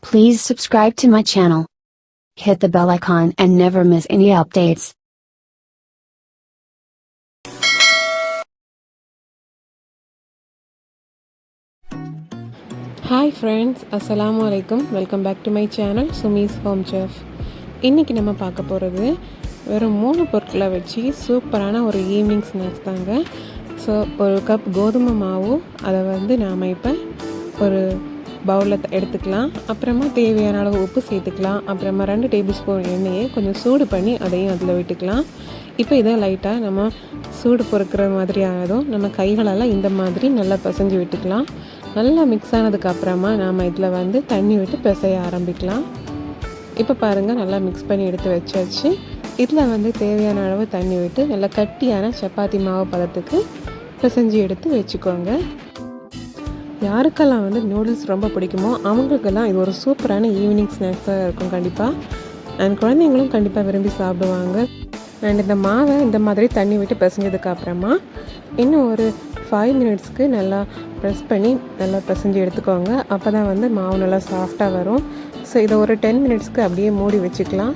Please subscribe to my channel. Hit the bell icon and never miss any updates. Hi friends, Assalamu alaikum. Welcome back to my channel Sumi's Home Chef. இன்றைக்கி நம்ம பார்க்க போகிறது வெறும் 3 பொருட்களை வச்சு சூப்பரான ஒரு ஈவினிங் ஸ்நாக்ஸ் தாங்க. ஸோ ஒரு கப் கோதுமை மாவு, அதை நாம் இப்போ ஒரு பவுலில் எடுத்துக்கலாம். அப்புறமா தேவையான அளவு உப்பு சேர்த்துக்கலாம். அப்புறமா 2 டேபிள் ஸ்பூன் எண்ணெயை கொஞ்சம் சூடு பண்ணி அதையும் அதில் விட்டுக்கலாம். இப்போ இதை லைட்டாக நம்ம சூடு பொறுக்கிற மாதிரி ஆனதும் நம்ம கைகளெல்லாம் இந்த மாதிரி நல்லா பிசைஞ்சு விட்டுக்கலாம். நல்லா மிக்ஸ் ஆனதுக்கு அப்புறமா நாம் இதில் தண்ணி விட்டு பிசைய ஆரம்பிக்கலாம். இப்போ பாருங்கள், நல்லா மிக்ஸ் பண்ணி எடுத்து வச்சாச்சு. இதில் தேவையான அளவு தண்ணி விட்டு நல்லா கட்டியான சப்பாத்தி மாவு பதத்துக்கு பிசைஞ்சு எடுத்து வச்சுக்கோங்க. யாருக்கெல்லாம் நூடுல்ஸ் ரொம்ப பிடிக்குமோ அவங்களுக்கெல்லாம் இது ஒரு சூப்பரான ஈவினிங் ஸ்நாக்ஸாக இருக்கும் கண்டிப்பாக. அண்ட் குழந்தைங்களும் கண்டிப்பாக விரும்பி சாப்பிடுவாங்க. அண்ட் இந்த மாவை இந்த மாதிரி தண்ணி விட்டு பிசைஞ்சதுக்கு அப்புறமா இன்னும் ஒரு 5 மினிட்ஸ்க்கு நல்லா ப்ரெஸ் பண்ணி நல்லா பிசைஞ்சு எடுத்துக்கோங்க. அப்போ தான் மாவு நல்லா சாஃப்டாக வரும். ஸோ இதை ஒரு 10 மினிட்ஸ்க்கு அப்படியே மூடி வச்சுக்கலாம்.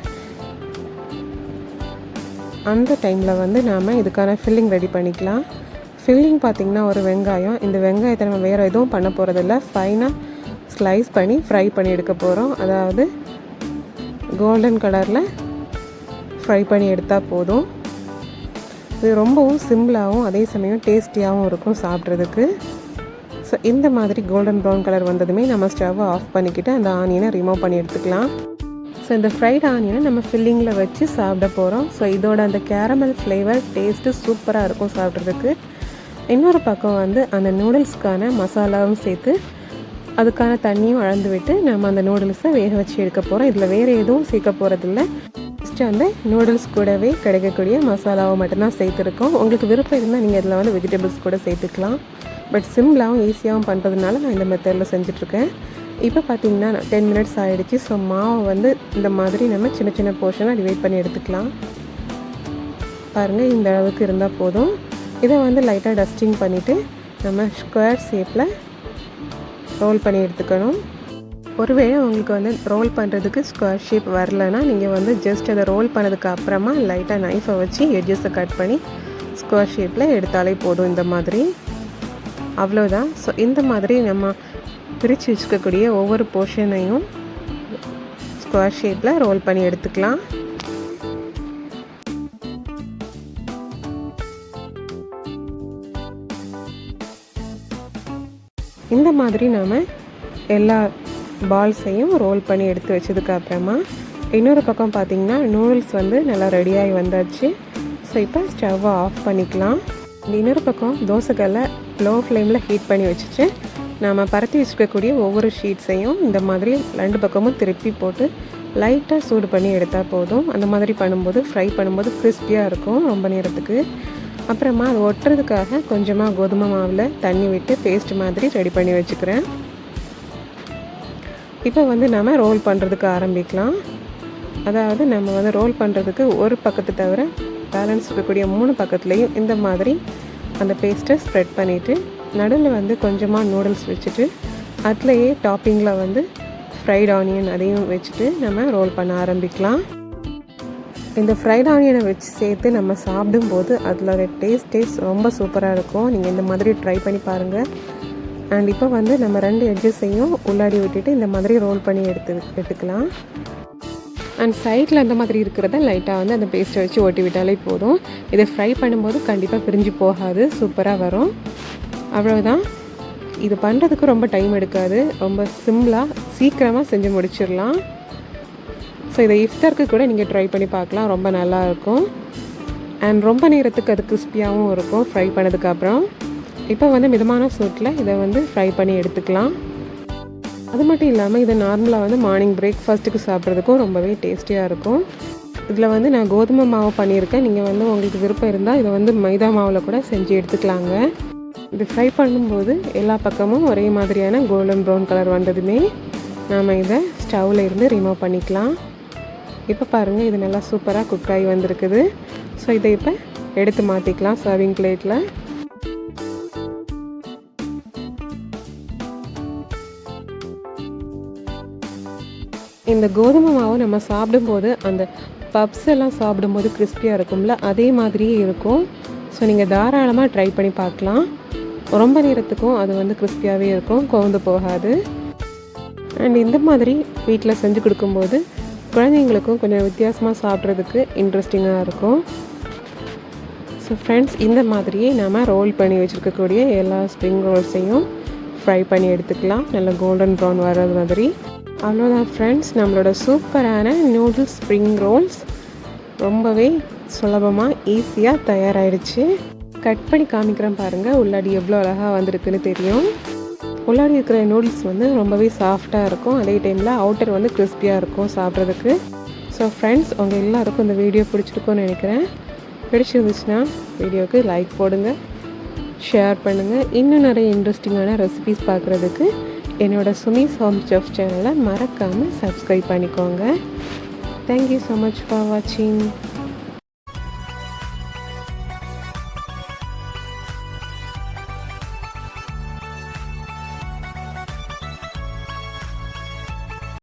அந்த டைமில் நாம் இதுக்கான ஃபில்லிங் ரெடி பண்ணிக்கலாம். ஃபில்லிங் பார்த்திங்கன்னா ஒரு வெங்காயம். இந்த வெங்காயத்தை நம்ம வேறு எதுவும் பண்ண போகிறதில்ல, ஃபைனாக ஸ்லைஸ் பண்ணி ஃப்ரை பண்ணி எடுக்க போகிறோம். அதாவது கோல்டன் கலரில் ஃப்ரை பண்ணி எடுத்தால் போதும். இது ரொம்பவும் சிம்பிளாகவும் அதே சமயம் டேஸ்டியாகவும் இருக்கும் சாப்பிட்றதுக்கு. ஸோ இந்த மாதிரி கோல்டன் ப்ரௌன் கலர் வந்ததுமே நம்ம ஸ்டவ்வை ஆஃப் பண்ணிக்கிட்டு அந்த ஆனியனை ரிமூவ் பண்ணி எடுத்துக்கலாம். ஸோ இந்த ஃப்ரைட் ஆனியனை நம்ம ஃபில்லிங்கில் வச்சு சாப்பிட போகிறோம். ஸோ இதோட அந்த கேரமல் ஃப்ளேவர் டேஸ்ட்டு சூப்பராக இருக்கும் சாப்பிட்றதுக்கு. இன்னொரு பக்கம் அந்த நூடுல்ஸ்க்கான மசாலாவும் சேர்த்து அதுக்கான தண்ணியும் அளந்து விட்டு நம்ம அந்த நூடுல்ஸை வேக வச்சு எடுக்க போகிறோம். இதில் வேறு எதுவும் சேர்க்க போகிறதில்ல, ஜஸ்ட்டு நூடுல்ஸ் கூடவே கிடைக்கக்கூடிய மசாலாவை மட்டும்தான் சேர்த்துருக்கோம். உங்களுக்கு விருப்பம் இருந்தால் நீங்கள் இதில் வெஜிடபிள்ஸ் கூட சேர்த்துக்கலாம். பட் சிம்பிளாகவும் ஈஸியாகவும் பண்ணுறதுனால நான் இந்த மெத்தடில் செஞ்சிட்ருக்கேன். இப்போ பார்த்திங்கன்னா 10 மினிட்ஸ் ஆகிடுச்சு. ஸோ மாவை இந்த மாதிரி நம்ம சின்ன சின்ன போர்ஷனாக டிவைட் பண்ணி எடுத்துக்கலாம். பாருங்கள், இந்த அளவுக்கு இருந்தால் போதும். இதை லைட்டாக டஸ்டிங் பண்ணிவிட்டு நம்ம ஸ்கொயர் ஷேப்பில் ரோல் பண்ணி எடுத்துக்கணும். ஒருவேளை உங்களுக்கு ரோல் பண்ணுறதுக்கு ஸ்கொயர் ஷேப் வரலைன்னா நீங்கள் ஜஸ்ட் அதை ரோல் பண்ணதுக்கு அப்புறமா லைட்டாக நைஃபை வச்சு எட்ஜஸை கட் பண்ணி ஸ்கொயர் ஷேப்பில் எடுத்தாலே போதும். இந்த மாதிரி அவ்வளோதான். ஸோ இந்த மாதிரி நம்ம பிரித்து வச்சுக்கக்கூடிய ஒவ்வொரு போர்ஷனையும் ஸ்கொயர் ஷேப்பில் ரோல் பண்ணி எடுத்துக்கலாம். இந்த மாதிரி நாம் எல்லா பால்ஸையும் ரோல் பண்ணி எடுத்து வச்சதுக்கு அப்புறமா இன்னொரு பக்கம் பார்த்திங்கன்னா நூடுல்ஸ் நல்லா ரெடியாகி வந்தாச்சு. ஸோ இப்போ ஸ்டவ்வை ஆஃப் பண்ணிக்கலாம். இன்னொரு பக்கம் தோசைக்கல்லை லோ ஃப்ளேமில் ஹீட் பண்ணி வச்சுட்டு நாம் பரத்தி வச்சுக்கக்கூடிய ஒவ்வொரு ஷீட்ஸையும் இந்த மாதிரி 2 பக்கமும் திருப்பி போட்டு லைட்டாக சூடு பண்ணி எடுத்தால் போதும். அந்த மாதிரி பண்ணும்போது ஃப்ரை பண்ணும்போது கிறிஸ்பியாக இருக்கும் ரொம்ப நேரத்துக்கு. அப்புறமா அது ஒட்டுறதுக்காக கொஞ்சமாக கோதுமை மாவில் தண்ணி விட்டு பேஸ்ட் மாதிரி ரெடி பண்ணி வச்சுக்கிறேன். இப்போ நம்ம ரோல் பண்ணுறதுக்கு ஆரம்பிக்கலாம். அதாவது நம்ம ரோல் பண்ணுறதுக்கு ஒரு பக்கத்தை தவிர பேலன்ஸ் இருக்கக்கூடிய 3 பக்கத்துலேயும் இந்த மாதிரி அந்த பேஸ்ட்டை ஸ்ப்ரெட் பண்ணிவிட்டு நடுவில் கொஞ்சமாக நூடுல்ஸ் வச்சுட்டு அதுலேயே டாப்பிங்கில் ஃப்ரைட் ஆனியன் அதையும் வச்சுட்டு நம்ம ரோல் பண்ண ஆரம்பிக்கலாம். இந்த ஃப்ரைட் ஆனியனை வச்சு சேர்த்து நம்ம சாப்பிடும்போது அதோட டேஸ்ட் ரொம்ப சூப்பராக இருக்கும். நீங்கள் இந்த மாதிரி ட்ரை பண்ணி பாருங்கள். அண்ட் இப்போ நம்ம 2 எட்ஜஸையும் உள்ளாடி விட்டுட்டு இந்த மாதிரி ரோல் பண்ணி எடுத்துக்கலாம். அண்ட் சைடில் அந்த மாதிரி இருக்கிறத லைட்டாக அந்த பேஸ்ட்டை வச்சு ஒட்டி விட்டாலே போதும். இதை ஃப்ரை பண்ணும்போது கண்டிப்பாக பிரிஞ்சு போகாது, சூப்பராக வரும். அவ்வளோதான். இது பண்ணுறதுக்கு ரொம்ப டைம் எடுக்காது, ரொம்ப சிம்பிளாக சீக்கிரமாக செஞ்சு முடிச்சிடலாம். ஸோ இதை இஃப்தாருக்கு கூட நீங்கள் ட்ரை பண்ணி பார்க்கலாம், ரொம்ப நல்லாயிருக்கும். அண்ட் ரொம்ப நேரத்துக்கு அது கிறிஸ்பியாகவும் இருக்கும் ஃப்ரை பண்ணதுக்கப்புறம். இப்போ மிதமான சூட்டில் இதை ஃப்ரை பண்ணி எடுத்துக்கலாம். அது மட்டும் இல்லாமல் இதை நார்மலாக மார்னிங் பிரேக்ஃபாஸ்ட்டுக்கு சாப்பிட்றதுக்கும் ரொம்பவே டேஸ்டியாக இருக்கும். இதில் நான் கோதுமை மாவு பண்ணியிருக்கேன். நீங்கள் உங்களுக்கு விருப்பம் இருந்தால் இதை மைதா மாவில் கூட செஞ்சு எடுத்துக்கலாங்க. இது ஃப்ரை பண்ணும்போது எல்லா பக்கமும் ஒரே மாதிரியான கோல்டன் ப்ரௌன் கலர் வந்ததுமே நாம் இதை ஸ்டவ்வில் இருந்து ரிமூவ் பண்ணிக்கலாம். இப்போ பாருங்கள், இது நல்லா சூப்பராக குக் ஆகி வந்திருக்குது. ஸோ இதை இப்போ எடுத்து மாற்றிக்கலாம் சர்விங் பிளேட்டில். இந்த கோதுமை மாவு நம்ம சாப்பிடும்போது அந்த பப்ஸ் எல்லாம் சாப்பிடும்போது கிறிஸ்பியாக இருக்கும்ல, அதே மாதிரியே இருக்கும். ஸோ நீங்கள் தாராளமாக ட்ரை பண்ணி பார்க்கலாம். ரொம்ப நேரத்துக்கும் அது வந்து கிறிஸ்பியாகவே இருக்கும், கவுந்து போகாது. அண்ட் இந்த மாதிரி வீட்டில் செஞ்சு கொடுக்கும்போது குழந்தைங்களுக்கும் கொஞ்சம் வித்தியாசமாக சாப்பிட்றதுக்கு இன்ட்ரெஸ்டிங்காக இருக்கும். ஸோ ஃப்ரெண்ட்ஸ், இந்த மாதிரியே நம்ம ரோல் பண்ணி வச்சுருக்கக்கூடிய எல்லா ஸ்ப்ரிங் ரோல்ஸையும் ஃப்ரை பண்ணி எடுத்துக்கலாம், நல்லா கோல்டன் ப்ரௌன் வர்றது மாதிரி. அவ்வளோதான் ஃப்ரெண்ட்ஸ், நம்மளோட சூப்பரான நூடுல்ஸ் ஸ்ப்ரிங் ரோல்ஸ் ரொம்பவே சுலபமாக ஈஸியாக தயாராகிடுச்சு. கட் பண்ணி காமிக்கிறேன் பாருங்கள், உள்ளாடி எவ்வளோ அழகாக வந்திருக்குன்னு தெரியும். உள்ளாடி இருக்கிற நூடுல்ஸ் வந்து ரொம்பவே சாஃப்டாக இருக்கும், அதே டைமில் அவுட்டர் வந்து கிறிஸ்பியாக இருக்கும் சாப்பிட்றதுக்கு. ஸோ ஃப்ரெண்ட்ஸ், உங்கள் எல்லாருக்கும் இந்த வீடியோ பிடிச்சிருக்கும்னு நினைக்கிறேன். பிடிச்சிருந்துச்சுன்னா வீடியோவுக்கு லைக் போடுங்க, ஷேர் பண்ணுங்கள். இன்னும் நிறைய இன்ட்ரெஸ்டிங்கான ரெசிபீஸ் பார்க்குறதுக்கு என்னோடய சுமிஸ் ஹோம் செஃப் சேனலை மறக்காமல் சப்ஸ்கிரைப் பண்ணிக்கோங்க. தேங்க்யூ ஸோ மச் ஃபார் வாட்சிங்.